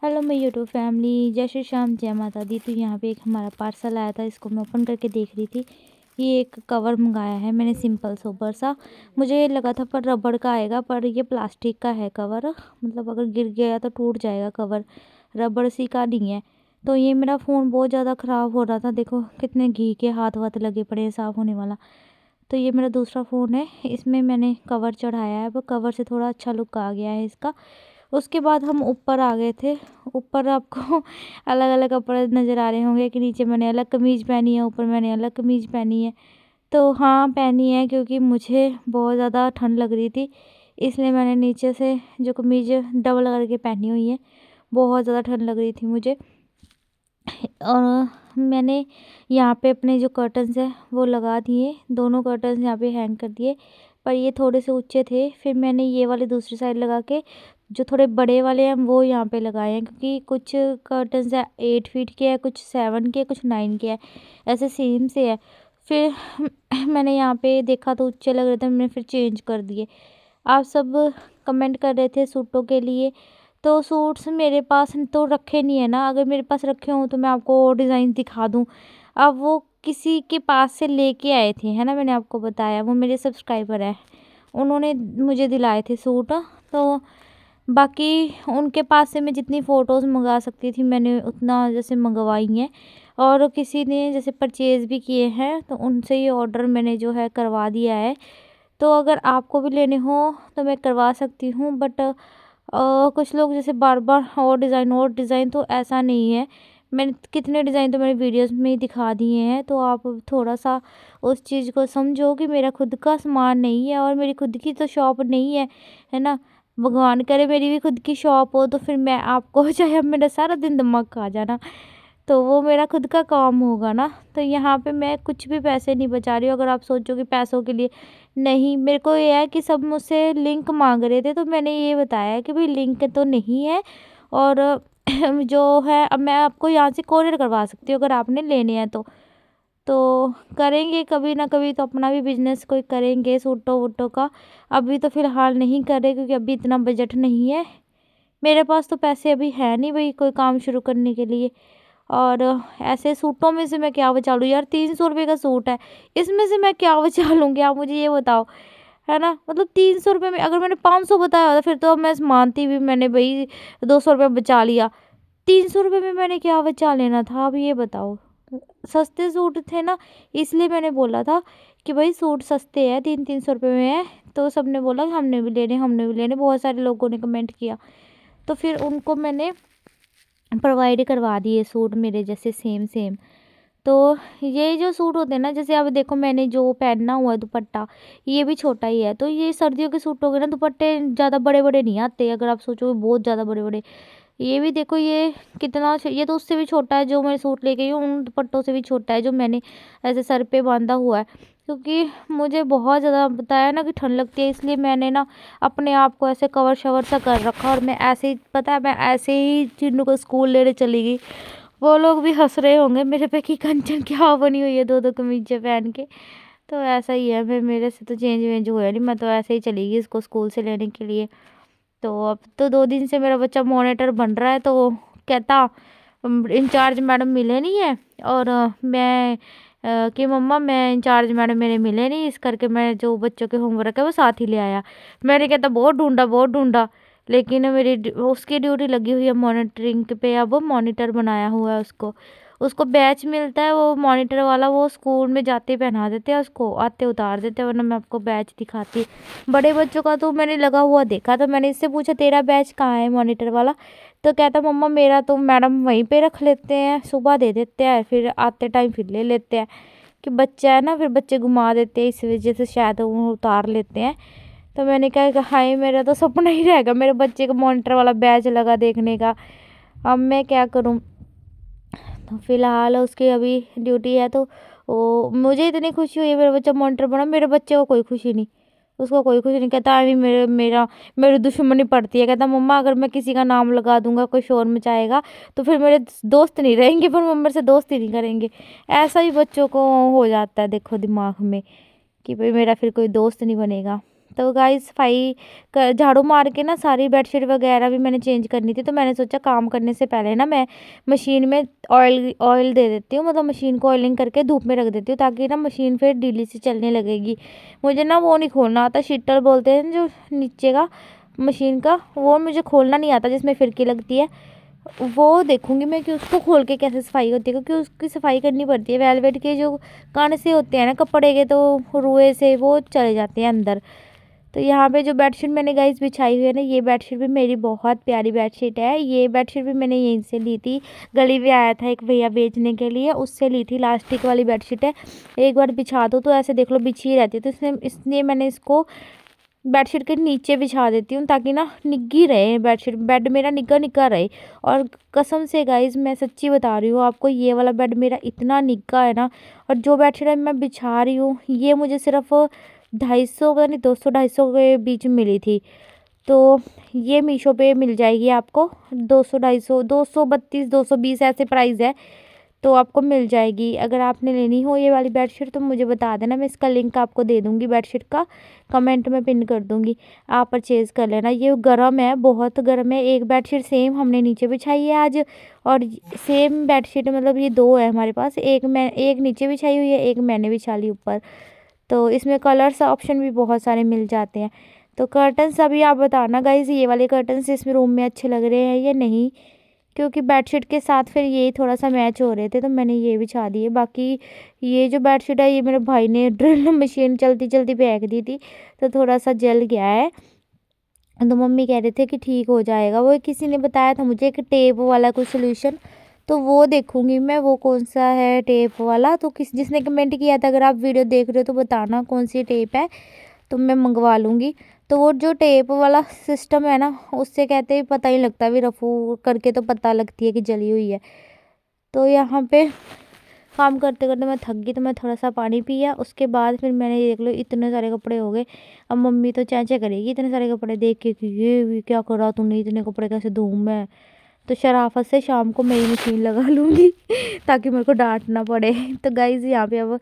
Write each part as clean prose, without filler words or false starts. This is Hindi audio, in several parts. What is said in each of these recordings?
हेलो मेरी यूट्यूब फैमिली, जय श्री श्याम, जय माता दी। तो यहाँ पे एक हमारा पार्सल आया था, इसको मैं ओपन करके देख रही थी। ये एक कवर मंगाया है मैंने, सिंपल सोबर सा। मुझे लगा था पर रबड़ का आएगा, पर ये प्लास्टिक का है कवर। मतलब अगर गिर गया तो टूट जाएगा कवर, रबड़ सी का नहीं है। तो ये मेरा फ़ोन बहुत ज़्यादा ख़राब हो रहा था। देखो कितने घी के हाथ वाथ लगे पड़े हैं साफ़ होने वाला। तो ये मेरा दूसरा फ़ोन है, इसमें मैंने कवर चढ़ाया है। वो कवर से थोड़ा अच्छा लुक आ गया है इसका। उसके बाद हम ऊपर आ गए थे। ऊपर आपको अलग अलग कपड़े नज़र आ रहे होंगे कि नीचे मैंने अलग कमीज़ पहनी है, ऊपर मैंने अलग कमीज़ पहनी है। तो हाँ, पहनी है क्योंकि मुझे बहुत ज़्यादा ठंड लग रही थी, इसलिए मैंने नीचे से जो कमीज़ डबल करके पहनी हुई है। बहुत ज़्यादा ठंड लग रही थी मुझे। और मैंने यहाँ पे अपने जो कर्टन्स है वो लगा दिए, दोनों कर्टन्स यहाँ पे हैंग कर दिए, पर ये थोड़े से ऊंचे थे। फिर मैंने ये वाले दूसरी साइड लगा के जो थोड़े बड़े वाले हैं वो यहाँ पे लगाए हैं, क्योंकि कुछ कर्टन्स है 8 फीट के है, कुछ 7 के, कुछ 9 के है, ऐसे सेम से है। फिर मैंने यहाँ पे देखा तो ऊंचे लग रहे थे, मैंने फिर चेंज कर दिए। आप सब कमेंट कर रहे थे सूटों के लिए, तो सूट्स मेरे पास तो रखे नहीं है ना। अगर मेरे पास रखे हों तो मैं आपको डिज़ाइन दिखा दूँ। अब वो किसी के पास से लेके आए थे, है ना, मैंने आपको बताया, वो मेरे सब्सक्राइबर हैं, उन्होंने मुझे दिलाए थे सूट। तो बाकी उनके पास से मैं जितनी फ़ोटोज़ मंगा सकती थी मैंने उतना जैसे मंगवाई हैं। और किसी ने जैसे परचेज़ भी किए हैं तो उनसे ये ऑर्डर मैंने जो है करवा दिया है। तो अगर आपको भी लेने हो तो मैं करवा सकती हूँ, बट कुछ लोग जैसे बार-बार और डिज़ाइन, तो ऐसा नहीं है। मैंने कितने डिज़ाइन तो मेरे वीडियोज़ में ही दिखा दिए हैं। तो आप थोड़ा-सा उस चीज़ को समझो कि मेरा खुद का सामान नहीं है और मेरी खुद की तो शॉप नहीं है ना? भगवान करे मेरी भी खुद की शॉप हो, तो फिर मैं आपको चाहे अब मेरा सारा दिन दिमाग खा जाना, तो वो मेरा खुद का काम होगा ना। तो यहाँ पे मैं कुछ भी पैसे नहीं बचा रही हूँ। अगर आप सोचो कि पैसों के लिए, नहीं, मेरे को ये है कि सब मुझसे लिंक मांग रहे थे, तो मैंने ये बताया कि भाई लिंक तो नहीं है। और जो है अब मैं आपको यहाँ से कोरियर करवा सकती हूँ अगर आपने लेने हैं तो करेंगे कभी ना कभी, तो अपना भी बिजनेस कोई करेंगे सूटों वूटों का। अभी तो फ़िलहाल नहीं कर रहे क्योंकि अभी इतना बजट नहीं है मेरे पास, तो पैसे अभी है नहीं भाई कोई काम शुरू करने के लिए। और ऐसे सूटों में से मैं क्या बचा लूँ यार, 300 रुपये का सूट है, इसमें से मैं क्या बचा लूँगी, आप मुझे ये बताओ, है ना। मतलब 300 रुपये में अगर मैंने 500 बताया होता फिर तो मैं मानती भी, मैंने भाई 200 रुपये बचा लिया। 300 रुपये में मैंने क्या बचा लेना था, आप ये बताओ। सस्ते सूट थे ना, इसलिए मैंने बोला था कि भाई सूट सस्ते हैं, 300-300 रुपये में है। तो सबने बोला कि हमने भी लेने, हमने भी लेने, बहुत सारे लोगों ने कमेंट किया। तो फिर उनको मैंने प्रोवाइड करवा दिए सूट मेरे जैसे सेम सेम। तो ये जो सूट होते हैं ना, जैसे अब देखो मैंने जो पहना हुआ है दुपट्टा, ये भी छोटा ही है। तो ये सर्दियों के सूटों के ना दुपट्टे ज़्यादा बड़े बड़े नहीं आते, अगर आप सोचोगे बहुत ज़्यादा बड़े बड़े। ये भी देखो ये कितना ये तो उससे भी छोटा है, जो मैं सूट लेके आई हूँ उन दुपट्टों से भी छोटा है, जो मैंने ऐसे सर पे बांधा हुआ है। क्योंकि मुझे बहुत ज़्यादा बताया ना कि ठंड लगती है, इसलिए मैंने ना अपने आप को ऐसे कवर शवर सा कर रखा। और मैं ऐसे ही, पता है, मैं ऐसे ही चिन्नू को स्कूल लेने चली गई। वो लोग भी हंस रहे होंगे मेरे पे कि कंचन क्या बनी हुई है दो दो कमीज़ें पहन के। तो ऐसा ही है, फिर मेरे से तो चेंज वेंज हुआ नहीं, मैं तो ऐसे ही चली गई इसको स्कूल से लेने के लिए। तो अब तो 2 दिन से मेरा बच्चा मॉनिटर बन रहा है, तो वो कहता इंचार्ज मैडम मिले नहीं है। और मैं कि मम्मा मैं इंचार्ज मैडम मेरे मिले नहीं, इस करके मैं जो बच्चों के होमवर्क है वो साथ ही ले आया। मैंने कहता बहुत ढूंढा, लेकिन मेरी उसकी ड्यूटी लगी हुई है मॉनिटरिंग पे। अब वो मॉनिटर बनाया हुआ है उसको, उसको बैच मिलता है वो मॉनिटर वाला, वो स्कूल में जाते ही पहना देते हैं उसको, आते उतार देते हैं, वरना मैं आपको बैच दिखाती। बड़े बच्चों का तो मैंने लगा हुआ देखा, तो मैंने इससे पूछा तेरा बैच कहाँ है मॉनिटर वाला। तो कहता मम्मा मेरा तो मैडम वहीं पे रख लेते हैं, सुबह दे देते हैं, फिर आते टाइम फिर ले लेते हैं। कि बच्चा है ना, फिर बच्चे घुमा देते हैं, इस वजह से शायद वो उतार लेते हैं। तो मैंने कहा कि हाय मेरा तो सपना ही रहेगा मेरे बच्चे का मॉनिटर वाला बैच लगा देखने का, अब मैं क्या करूँ। तो फिलहाल उसकी अभी ड्यूटी है। तो वो मुझे इतनी खुशी हुई है मेरा बच्चा मॉनिटर बना, मेरे बच्चे को कोई खुशी नहीं, उसको कोई खुशी नहीं। कहता अभी मेरी दुश्मनी पड़ती है। कहता मम्मा अगर मैं किसी का नाम लगा दूंगा, कोई शोर मचाएगा, तो फिर मेरे दोस्त नहीं रहेंगे, फिर वो मेरे से दोस्ती नहीं करेंगे। ऐसा ही बच्चों को हो जाता है देखो दिमाग में कि भाई मेरा फिर कोई दोस्त नहीं बनेगा। तो गाइस सफाई कर झाड़ू मार के ना सारी बेडशीट वगैरह भी मैंने चेंज करनी थी। तो मैंने सोचा काम करने से पहले ना मैं मशीन में ऑयल दे देती हूँ, मतलब मशीन को ऑयलिंग करके धूप में रख देती हूँ, ताकि ना मशीन फिर ढीली से चलने लगेगी। मुझे ना वो नहीं खोलना आता, शीटल बोलते हैं जो नीचे का मशीन का, वो मुझे खोलना नहीं आता, जिसमें फिरकी लगती है। वो देखूंगी मैं कि उसको खोल के कैसे सफाई होती है, क्योंकि उसकी सफाई करनी पड़ती है। वेलवेट के जो कण से होते हैं ना कपड़े के, तो रुए से वो चले जाते हैं अंदर। तो यहाँ पे जो बेडशीट मैंने गाइस बिछाई हुई है ना, ये बेडशीट भी मेरी बहुत प्यारी बेडशीट है। ये बेडशीट भी मैंने यहीं से ली थी, गली में आया था एक भैया बेचने के लिए, उससे ली थी। इलास्टिक वाली बेडशीट है, एक बार बिछा दो तो ऐसे देख लो बिछी रहती है। तो इसलिए मैंने इसको बेडशीट के नीचे बिछा देती हूँ, ताकि ना निग्गी रहे बेडशीट, बेड मेरा निग्गा निग्गा रहे। और कसम से गाइज मैं सच्ची बता रही हूँ आपको, ये वाला बेड मेरा इतना निग्गा है ना। और जो बेडशीट मैं बिछा रही हूँ, ये मुझे सिर्फ 250, पता नहीं 200-250 के बीच में मिली थी। तो ये मीशो पे मिल जाएगी आपको 200-250, 232, 220 ऐसे प्राइस है। तो आपको मिल जाएगी। अगर आपने लेनी हो ये वाली बेडशीट तो मुझे बता देना, मैं इसका लिंक आपको दे दूँगी बेडशीट का, कमेंट में पिन कर दूँगी, आप परचेज़ कर लेना। ये गर्म है, बहुत गर्म है। एक बेडशीट सेम हमने नीचे बिछाई है आज, और सेम बेडशीट मतलब ये 2 है हमारे पास, एक नीचे बिछाई हुई है, एक मैंने बिछा ली ऊपर। तो इसमें कलर्स ऑप्शन भी बहुत सारे मिल जाते हैं। तो कर्टन्स अभी आप बताना गाइज़, ये वाले कर्टन्स इसमें रूम में अच्छे लग रहे हैं या नहीं, क्योंकि बेडशीट के साथ फिर ये थोड़ा सा मैच हो रहे थे, तो मैंने ये बिछा दिए। बाकी ये जो बेडशीट है, ये मेरे भाई ने ड्रिल मशीन चलती चलती फेंक दी थी, तो थोड़ा सा जल गया है। तो मम्मी कह रहे थे कि ठीक हो जाएगा। वो किसी ने बताया था मुझे एक टेप वाला कोई सोल्यूशन, तो वो देखूंगी मैं, वो कौन सा है टेप वाला। तो जिसने कमेंट किया था, अगर आप वीडियो देख रहे हो तो बताना कौन सी टेप है, तो मैं मंगवा लूँगी। तो वो जो टेप वाला सिस्टम है ना, उससे कहते हैं पता ही लगता, भी रफू करके तो पता लगती है कि जली हुई है। तो यहाँ पे काम करते करते मैं थक गई, तो मैं थोड़ा सा पानी पिया। उसके बाद फिर मैंने ये देख लो इतने सारे कपड़े हो गए। अब मम्मी तो चैं करेगी इतने सारे कपड़े देख के कि ये क्या करा तूने, इतने कपड़े कैसे धोऊं मैं। तो शराफत से शाम को मैं ही मशीन लगा लूँगी ताकि मेरे को डांट ना पड़े। तो गाइज़ यहाँ पे अब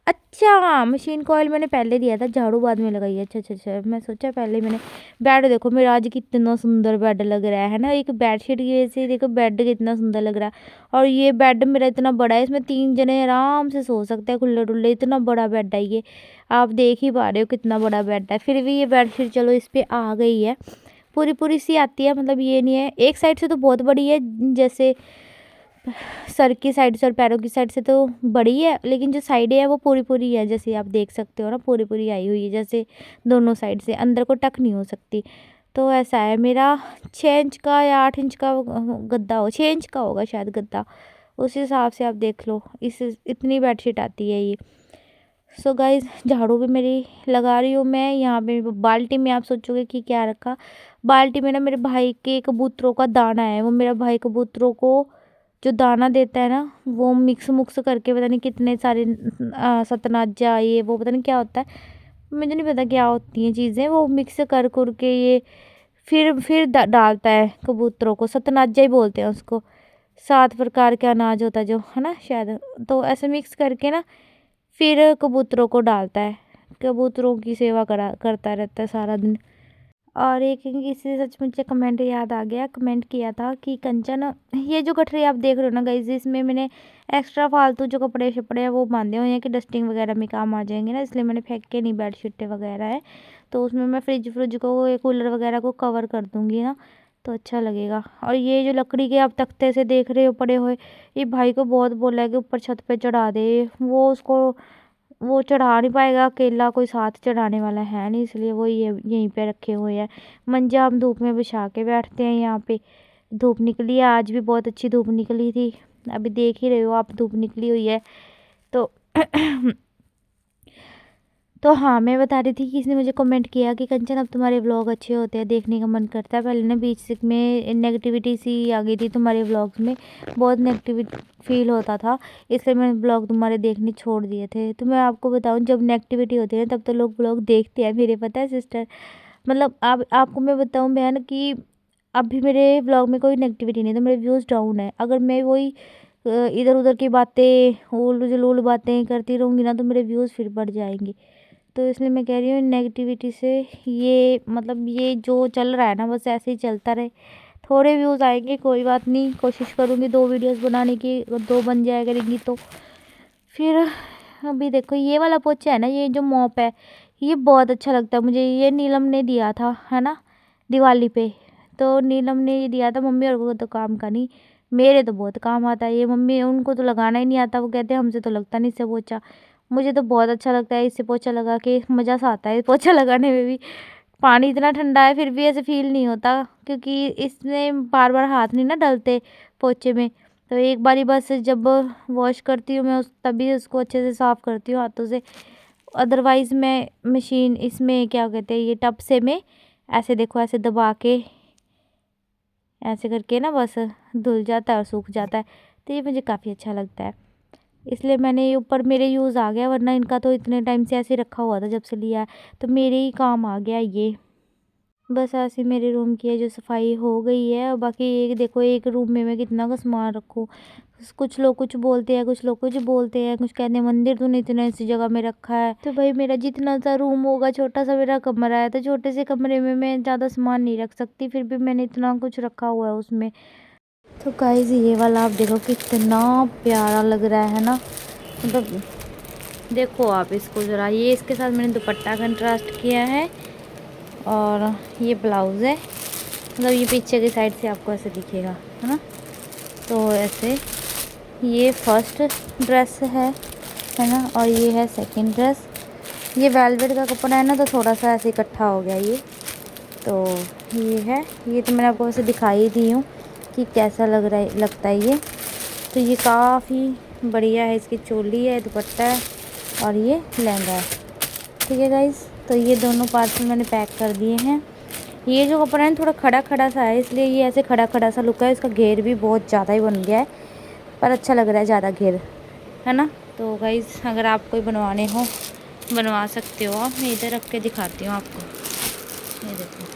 अच्छा, मशीन को ऑयल मैंने पहले दिया था, झाड़ू बाद में लगाई है। अच्छा अच्छा अच्छा, मैं सोचा पहले मैंने। बेड देखो मेरा आज कितना सुंदर बेड लग रहा है ना, एक बेडशीट की वजह से देखो बेड कितना सुंदर लग रहा है। और ये बेड मेरा इतना बड़ा है, इसमें 3 जने आराम से सो सकते हैं खुले डुल्ले, इतना बड़ा बेड है ये। आप देख ही पा रहे हो कितना बड़ा बेड है। फिर भी ये बेडशीट चलो इस पर आ गई है, पूरी पूरी सी आती है, मतलब ये नहीं है। एक साइड से तो बहुत बड़ी है, जैसे सर की साइड से और पैरों की साइड से तो बड़ी है, लेकिन जो साइडें है वो पूरी पूरी है, जैसे आप देख सकते हो ना, पूरी पूरी आई हुई है, जैसे दोनों साइड से अंदर को टक नहीं हो सकती। तो ऐसा है मेरा 6 इंच का या 8 इंच का गद्दा हो, 6 इंच का होगा शायद गद्दा, उस हिसाब से आप देख लो। इस इतनी बेडशीट आती है ये। सो गाइज झाड़ू भी मेरी लगा रही हूँ मैं। यहाँ पे बाल्टी में आप सोचोगे कि क्या रखा, बाल्टी में ना मेरे भाई के कबूतरों का दाना है। वो मेरा भाई कबूतरों को जो दाना देता है ना, वो मिक्स मुक्स करके पता नहीं कितने सारे सतनाजा ये वो पता नहीं क्या होता है, मुझे नहीं पता क्या होती हैं चीज़ें, वो मिक्स कर के ये फिर डालता है कबूतरों को। सतनाजा ही बोलते हैं उसको, 7 प्रकार के अनाज होता है जो, है ना शायद। तो ऐसे मिक्स करके ना फिर कबूतरों को डालता है, कबूतरों की सेवा करता रहता है सारा दिन। और एक किसी से सच मुझे कमेंट याद आ गया, कमेंट किया था कि कंचन, ये जो गठरी आप देख रहे हो ना गाइस, इसमें मैंने एक्स्ट्रा फालतू जो कपड़े शपड़े हैं वो बांधे हुए हैं कि डस्टिंग वगैरह में काम आ जाएंगे ना, इसलिए मैंने फेंक के नहीं, बेडशीटें वगैरह है। तो उसमें मैं फ्रिज को, ये कूलर वगैरह को कवर कर दूँगी ना, तो अच्छा लगेगा। और ये जो लकड़ी के आप तख्ते से देख रहे हो पड़े हुए, ये भाई को बहुत बोला है कि ऊपर छत पे चढ़ा दे, वो चढ़ा नहीं पाएगा अकेला, कोई साथ चढ़ाने वाला है नहीं, इसलिए वो ये यहीं पे रखे हुए हैं। मंजा हम धूप में बिछा के बैठते हैं यहाँ पे। धूप निकली है, आज भी बहुत अच्छी धूप निकली थी, अभी देख ही रहे हो आप धूप निकली हुई है। तो तो हाँ, मैं बता रही थी कि इसने मुझे कमेंट किया कि कंचन अब तुम्हारे व्लॉग अच्छे होते हैं, देखने का मन करता है। पहले ना बीच में नेगेटिविटी सी आ गई थी तुम्हारे व्लॉग्स में, बहुत नेगेटिविटी फील होता था, इसलिए मैंने व्लॉग तुम्हारे देखने छोड़ दिए थे। तो मैं आपको बताऊँ, जब नेगेटिविटी होती है तब तो लोग व्लॉग देखते हैं मेरे, पता है सिस्टर। मतलब आपको मैं बताऊँ बहन कि अभी मेरे व्लॉग में कोई नेगेटिविटी नहीं है, तो मेरे व्यूज़ डाउन है। अगर मैं वही इधर उधर की बातें, उल जलूल बातें करती रहूँगी ना, तो मेरे व्यूज़ फिर बढ़ जाएंगे। तो इसलिए मैं कह रही हूँ नेगेटिविटी से ये मतलब ये जो चल रहा है ना बस ऐसे ही चलता रहे। थोड़े व्यूज़ आएंगे कोई बात नहीं, कोशिश करूँगी 2 वीडियोस बनाने की, अगर 2 बन जाया करेंगी तो। फिर अभी देखो ये वाला पोछा है ना, ये जो मॉप है ये बहुत अच्छा लगता है मुझे। ये नीलम ने दिया था है ना दिवाली पे, तो नीलम ने ये दिया था। मम्मी और को तो काम का नहीं, मेरे तो बहुत काम आता है ये। मम्मी उनको तो लगाना ही नहीं आता, वो कहते हैं हमसे तो लगता नहीं इससे पोछा। मुझे तो बहुत अच्छा लगता है इससे पोछा लगा के, मज़ा सा आता है पोछा लगाने में भी। पानी इतना ठंडा है फिर भी ऐसे फील नहीं होता, क्योंकि इसमें बार बार हाथ नहीं ना डलते पोछे में। तो एक बारी बस जब वॉश करती हूँ मैं उस तभी उसको अच्छे से साफ़ करती हूँ हाथों से। अदरवाइज़ मैं मशीन इसमें क्या कहते हैं ये टब से मैं ऐसे देखो ऐसे दबा के ऐसे करके ना बस धुल जाता है और सूख जाता है। तो ये मुझे काफ़ी अच्छा लगता है, इसलिए मैंने ये ऊपर मेरे यूज़ आ गया, वरना इनका तो इतने टाइम से ऐसे रखा हुआ था जब से लिया है, तो मेरे ही काम आ गया ये। बस ऐसे मेरे रूम की है जो सफाई हो गई है। और बाकी एक देखो एक रूम में मैं कितना का सामान रखूँ। कुछ लोग कुछ बोलते हैं, कुछ लोग कुछ बोलते हैं, कुछ कहते हैं मंदिर तूने इतने ऐसी जगह में रखा है। तो भाई मेरा जितना सा रूम होगा, छोटा सा मेरा कमरा है, तो छोटे से कमरे में मैं ज़्यादा सामान नहीं रख सकती, फिर भी मैंने इतना कुछ रखा हुआ है उसमें। तो गाइस ये वाला आप देखो कितना प्यारा लग रहा है ना, मतलब देखो आप इसको ज़रा। ये इसके साथ मैंने दुपट्टा कंट्रास्ट किया है और ये ब्लाउज़ है, मतलब ये पीछे की साइड से आपको ऐसे दिखेगा है ना। तो ऐसे ये फर्स्ट ड्रेस है ना, और ये है सेकंड ड्रेस। ये वेलवेट का कपड़ा है ना, तो थोड़ा सा ऐसे इकट्ठा हो गया ये। तो ये है, ये तो मैंने आपको वैसे दिखाई दी हूँ कि कैसा लगता है ये। तो ये काफ़ी बढ़िया है, इसकी चोली है, दुपट्टा है और ये लहंगा है। ठीक है गाइस, तो ये दोनों पार्सल मैंने पैक कर दिए हैं। ये जो कपड़ा है थोड़ा खड़ा खड़ा सा है, इसलिए ये ऐसे खड़ा खड़ा सा लुक है। इसका घेर भी बहुत ज़्यादा ही बन गया है, पर अच्छा लग रहा है ज़्यादा घेर है ना। तो गाइस अगर आप कोई बनवाने हो बनवा सकते हो आप। मैं इधर रख के दिखाती हूँ आपको, ये देखो